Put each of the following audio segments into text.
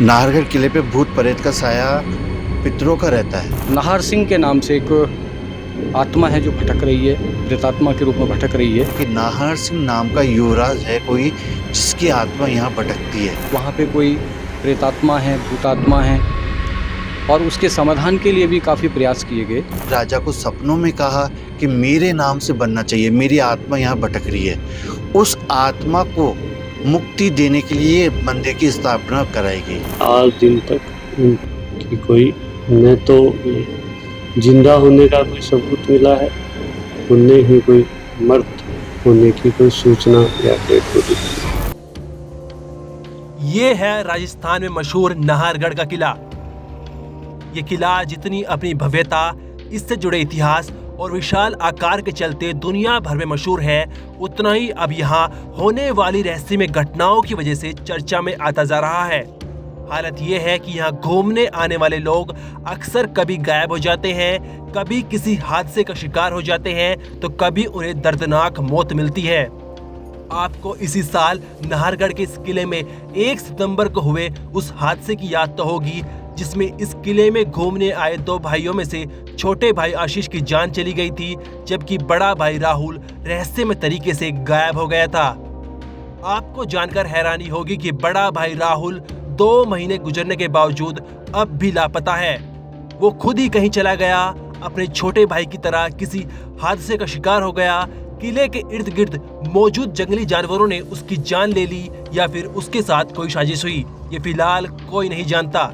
नाहरगढ़ किले पे भूत प्रेत का साया पितरों का रहता है। नाहर सिंह के नाम से एक आत्मा है जो भटक रही है, प्रेतात्मा के रूप में भटक रही है। कि नाहर सिंह नाम का युवराज है कोई, जिसकी आत्मा यहाँ भटकती है। वहाँ पे कोई प्रेतात्मा है, भूतात्मा है, और उसके समाधान के लिए भी काफ़ी प्रयास किए गए। राजा को सपनों में कहा कि मेरे नाम से बनना चाहिए, मेरी आत्मा यहाँ भटक रही है। उस आत्मा को मुक्ति देने के लिए मंदिर की स्थापना कराई गई। आज दिन तक उनकी कोई न तो जिंदा होने का कोई सबूत मिला है, उनने ही कोई मर्द होने की कोई सूचना या डेट बॉडी। ये है राजस्थान में मशहूर नाहरगढ़ का किला। ये किला जितनी अपनी भव्यता, इससे जुड़े इतिहास और विशाल आकार के चलते दुनिया भर में मशहूर है, उतना ही अब यहाँ होने वाली रहस्यमय घटनाओं की वजह से चर्चा में आता जा रहा है। हालत ये है कि यहाँ घूमने आने वाले लोग अक्सर कभी गायब हो जाते हैं, कभी किसी हादसे का शिकार हो जाते हैं, तो कभी उन्हें दर्दनाक मौत मिलती है। आपको इसी साल नाहरगढ़ के इस किले में 1 सितंबर को हुए उस हादसे की याद तो होगी, जिसमें इस किले में घूमने आए 2 भाइयों में से छोटे भाई आशीष की जान चली गई थी, जबकि बड़ा भाई राहुल रहस्यमय तरीके से गायब हो गया था। आपको जानकर हैरानी होगी कि बड़ा भाई राहुल 2 महीने गुजरने के बावजूद अब भी लापता है। वो खुद ही कहीं चला गया, अपने छोटे भाई की तरह किसी हादसे का शिकार हो गया, किले के इर्द गिर्द मौजूद जंगली जानवरों ने उसकी जान ले ली, या फिर उसके साथ कोई साजिश हुई, ये फिलहाल कोई नहीं जानता।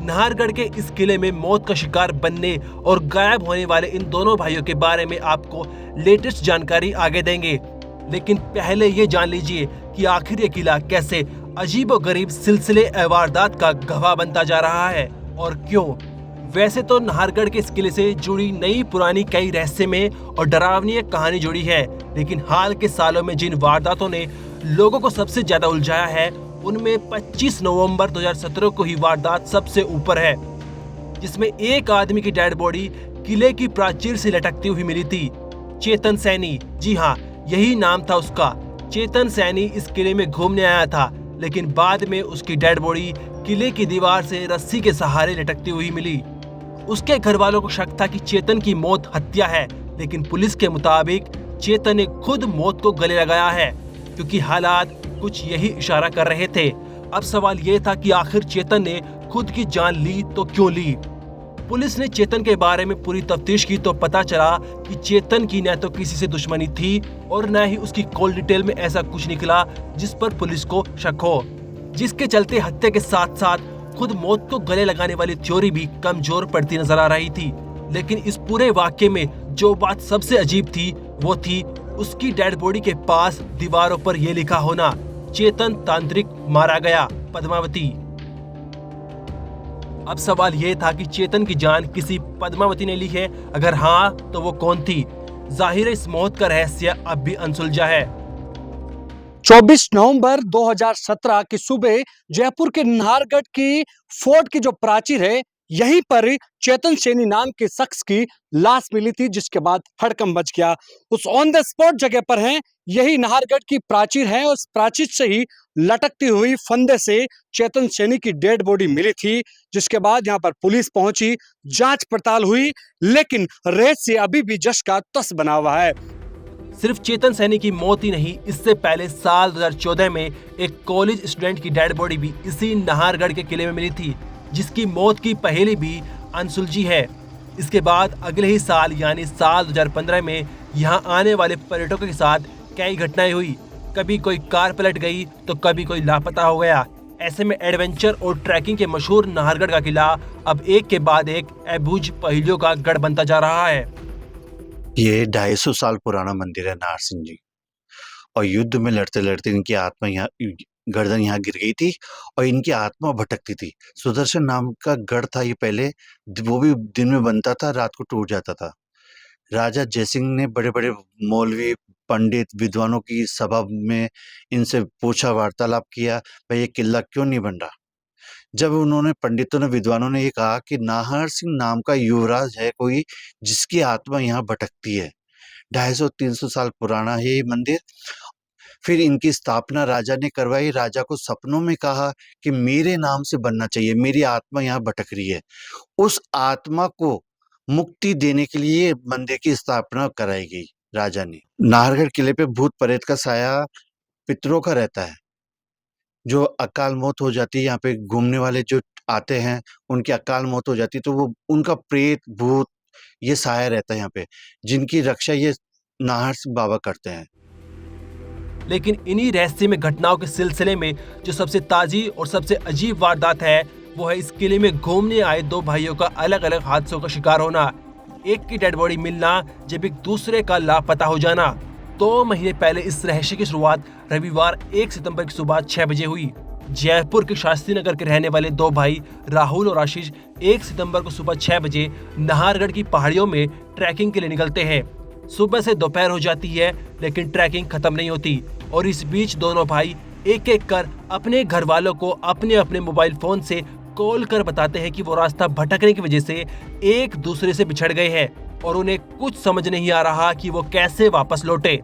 नाहरगढ़ के इस किले में मौत का शिकार बनने और गायब होने वाले इन दोनों भाइयों के बारे में आपको लेटेस्ट जानकारी आगे देंगे, लेकिन पहले ये जान लीजिए कि आखिर ये किला कैसे अजीबोगरीब सिलसिले वारदात का गवाह बनता जा रहा है और क्यों। वैसे तो नाहरगढ़ के इस किले से जुड़ी नई पुरानी कई रहस्यमय और डरावनी कहानी जुड़ी है, लेकिन हाल के सालों में जिन वारदातों ने लोगों को सबसे ज्यादा उलझाया है, उनमें 25 नवंबर 2017 को ही वारदात सबसे ऊपर है, जिसमें एक आदमी की डेड बॉडी किले की प्राचीर से लटकती हुई मिली थी। चेतन सैनी, जी हाँ, यही नाम था उसका। चेतन सैनी इस किले में घूमने आया था, लेकिन बाद में उसकी डेड बॉडी किले की दीवार से रस्सी के सहारे लटकती हुई मिली। उसके घर वालों को शक था कि चेतन की मौत हत्या है, लेकिन पुलिस के मुताबिक चेतन ने खुद मौत को गले लगाया है, क्योंकि हालात कुछ यही इशारा कर रहे थे। अब सवाल ये था कि आखिर चेतन ने खुद की जान ली तो क्यों ली। पुलिस ने चेतन के बारे में पूरी तफ्तीश की तो पता चला कि चेतन की न तो किसी से दुश्मनी थी और न ही उसकी कॉल डिटेल में ऐसा कुछ निकला जिस पर पुलिस को शक हो, जिसके चलते हत्या के साथ साथ खुद मौत को गले लगाने वाली थ्योरी भी कमजोर पड़ती नजर आ रही थी। लेकिन इस पूरे वाक्य में जो बात सबसे अजीब थी, वो थी उसकी डेड बॉडी के पास दीवारों पर यह लिखा होना, चेतन तांत्रिक मारा गया, पद्मावती। अब सवाल यह था कि चेतन की जान किसी पद्मावती ने ली है, अगर हाँ तो वो कौन थी। जाहिर है इस मौत का रहस्य अब भी अनसुलझा है। 24 नवंबर 2017 की सुबह जयपुर के नाहरगढ़ की फोर्ट की जो प्राचीर है, यहीं पर चेतन सैनी नाम के शख्स की लाश मिली थी, जिसके बाद हड़कंप मच गया। उस ऑन द स्पॉट जगह पर है, यही नाहरगढ़ की प्राचीर है, उस प्राचीर से ही लटकती हुई फंदे से चेतन सैनी की डेड बॉडी मिली थी, जिसके बाद यहाँ पर पुलिस पहुंची, जांच पड़ताल हुई, लेकिन रहस्य अभी भी जश का तस बना हुआ है। सिर्फ चेतन सैनी की मौत ही नहीं, इससे पहले साल 2014 में एक कॉलेज स्टूडेंट की डेड बॉडी भी इसी नाहरगढ़ के किले में मिली थी, जिसकी मौत की पहेली भी अनसुलझी है। इसके बाद अगले ही साल यानी साल 2015 में यहाँ आने वाले पर्यटकों के साथ कई घटनाएं हुई। कभी कोई कार पलट गई तो कभी कोई लापता हो गया। ऐसे में एडवेंचर और ट्रैकिंग के मशहूर नाहरगढ़ का किला अब एक के बाद एक अबूझ पहेलियों का गढ़ बनता जा रहा है। ये 250 साल पुराना मंदिर है नाहर सिंह जी, और युद्ध में लड़ते लड़ते इनकी आत्मा यहाँ गर्दन यहाँ गिर गई थी और इनकी आत्मा भटकती थी। सुदर्शन नाम का गढ़ था ये पहले, वो भी दिन में बनता था, रात को टूट जाता था। राजा जयसिंह ने बड़े बड़े मौलवी, पंडित, विद्वानों की सभा में इनसे पूछा, वार्तालाप किया, भाई ये किला क्यों नहीं बन रहा। जब उन्होंने पंडितों ने, विद्वानों ने ये कहा कि नाहर सिंह नाम का युवराज है कोई, जिसकी आत्मा यहाँ भटकती है। 250-300 साल पुराना है ये मंदिर। फिर इनकी स्थापना राजा ने करवाई। राजा को सपनों में कहा कि मेरे नाम से बनना चाहिए, मेरी आत्मा यहाँ भटक रही है। उस आत्मा को मुक्ति देने के लिए मंदिर की स्थापना कराई गई राजा ने। नाहरगढ़ किले पे भूत प्रेत का साया पितरों का रहता है। जो अकाल मौत हो जाती है, यहाँ पे घूमने वाले जो आते हैं उनकी अकाल मौत हो जाती है, तो वो उनका प्रेत भूत ये साया रहता है यहाँ पे, जिनकी रक्षा ये नाहर सिंह बाबा करते हैं। लेकिन इन्हीं रहस्यमय घटनाओं के सिलसिले में जो सबसे ताजी और सबसे अजीब वारदात है वो है इस किले में घूमने आए दो भाइयों का अलग अलग हादसों का शिकार होना। एक की डेड बॉडी मिलना जब एक दूसरे का लापता हो जाना। 2 महीने पहले इस रहस्य की शुरुआत रविवार 1 सितंबर की सुबह 6 बजे हुई। जयपुर के शास्त्री नगर के रहने वाले 2 भाई राहुल और आशीष 1 सितंबर को सुबह 6 बजे नाहरगढ़ की पहाड़ियों में ट्रैकिंग के लिए निकलते हैं। सुबह से दोपहर हो जाती है लेकिन ट्रैकिंग खत्म नहीं होती और इस बीच दोनों भाई एक एक कर अपने घर वालों को अपने अपने मोबाइल फोन से कॉल कर बताते हैं कि वो रास्ता भटकने की वजह से एक दूसरे से बिछड़ गए हैं और उन्हें कुछ समझ नहीं आ रहा कि वो कैसे वापस लौटे।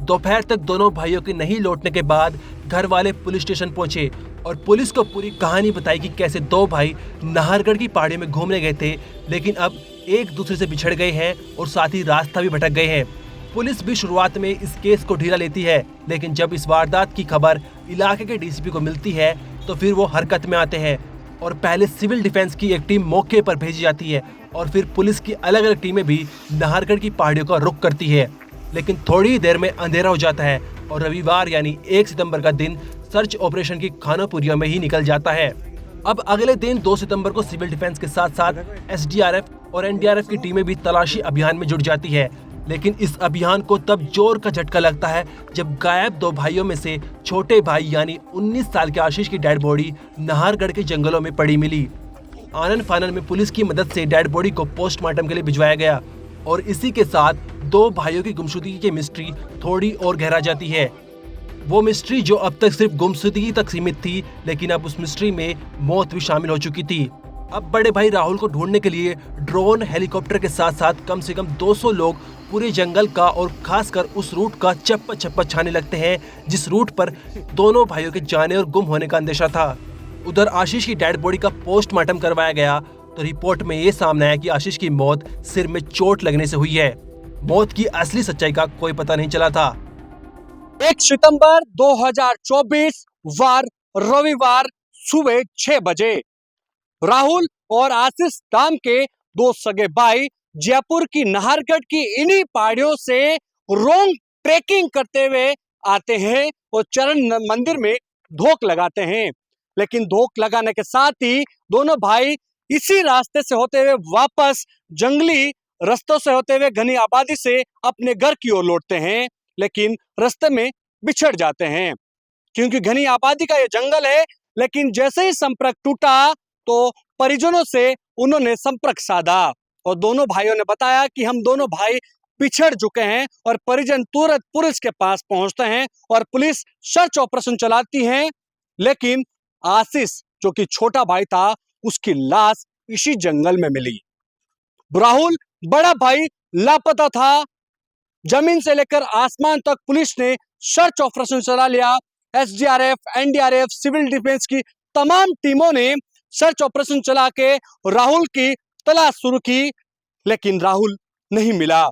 दोपहर तक दोनों भाइयों के नहीं लौटने के बाद घर वाले पुलिस स्टेशन पहुंचे और पुलिस को पूरी कहानी बताई कि कैसे 2 भाई नाहरगढ़ की पहाड़ी में घूमने गए थे लेकिन अब एक दूसरे से बिछड़ गए हैं और साथ ही रास्ता भी भटक गए हैं। पुलिस भी शुरुआत में इस केस को ढीला लेती है लेकिन जब इस वारदात की खबर इलाके के डीसीपी को मिलती है तो फिर वो हरकत में आते हैं और पहले सिविल डिफेंस की एक टीम मौके पर भेजी जाती है और फिर पुलिस की अलग अलग टीमें भी नाहरगढ़ की पहाड़ियों का रुख करती है। लेकिन थोड़ी देर में अंधेरा हो जाता है और रविवार यानी 1 सितंबर का दिन सर्च ऑपरेशन की खानापुरियों में ही निकल जाता है। अब अगले दिन 2 सितंबर को सिविल डिफेंस के साथ साथ एसडीआरएफ और एनडीआरएफ की टीमें भी तलाशी अभियान में जुट जाती है। लेकिन इस अभियान को तब जोर का झटका लगता है जब गायब 2 भाइयों में से छोटे भाई यानी 19 साल के आशीष की डेड बॉडी नाहरगढ़ के जंगलों में पड़ी मिली। आनन फानन में पुलिस की मदद से डेड बॉडी को पोस्टमार्टम के लिए भिजवाया गया और इसी के साथ 2 भाइयों की गुमशुदगी की मिस्ट्री थोड़ी और गहरा जाती है। वो मिस्ट्री जो अब तक सिर्फ गुमशुदगी तक सीमित थी लेकिन अब उस मिस्ट्री में मौत भी शामिल हो चुकी थी। अब बड़े भाई राहुल को ढूंढने के लिए ड्रोन हेलीकॉप्टर के साथ साथ कम से कम 200 लोग पूरे जंगल का और खासकर उस रूट का चप्पा चप्पा छाने लगते हैं जिस रूट पर दोनों भाइयों के जाने और गुम होने का अंदेशा था। उधर आशीष की डेड बॉडी का पोस्टमार्टम करवाया गया तो रिपोर्ट में ये सामने आया कि आशीष की मौत सिर में चोट लगने से हुई है। मौत की असली सच्चाई का कोई पता नहीं चला था। 1 सितंबर 2024 वार रविवार सुबह 6 बजे राहुल और आशीष नाम के 2 सगे भाई जयपुर की नाहरगढ़ की इन्हीं पहाड़ियों से रोंग ट्रेकिंग करते हुए आते हैं और चरण मंदिर में धोख लगाते हैं। लेकिन धोख लगाने के साथ ही दोनों भाई इसी रास्ते से होते हुए वापस जंगली रास्तों से होते हुए घनी आबादी से अपने घर की ओर लौटते हैं लेकिन रास्ते में बिछड़ जाते हैं क्योंकि घनी आबादी का ये जंगल है। लेकिन जैसे ही संपर्क टूटा तो परिजनों से उन्होंने संपर्क साधा और दोनों भाइयों ने बताया कि हम दोनों भाई पिछड़ चुके हैं और परिजन तुरंत पुलिस के पास पहुंचते हैं और पुलिस सर्च ऑपरेशन चलाती है। लेकिन आशीष जो कि छोटा भाई था उसकी लाश इसी जंगल में मिली। राहुल बड़ा भाई लापता था। जमीन से लेकर आसमान तक पुलिस ने सर्च ऑपरेशन चला लिया। एसडीआरएफ, एनडीआरएफ, सिविल डिफेंस की तमाम टीमों ने सर्च ऑपरेशन चला के राहुल की तलाश शुरू की लेकिन राहुल नहीं मिला।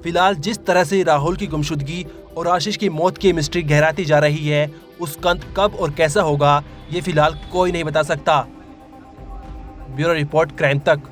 फिलहाल जिस तरह से राहुल की गुमशुदगी और आशीष की मौत की मिस्ट्री गहराती जा रही है उसका अंत कब और कैसा होगा ये फिलहाल कोई नहीं बता सकता। ब्यूरो रिपोर्ट क्राइम तक।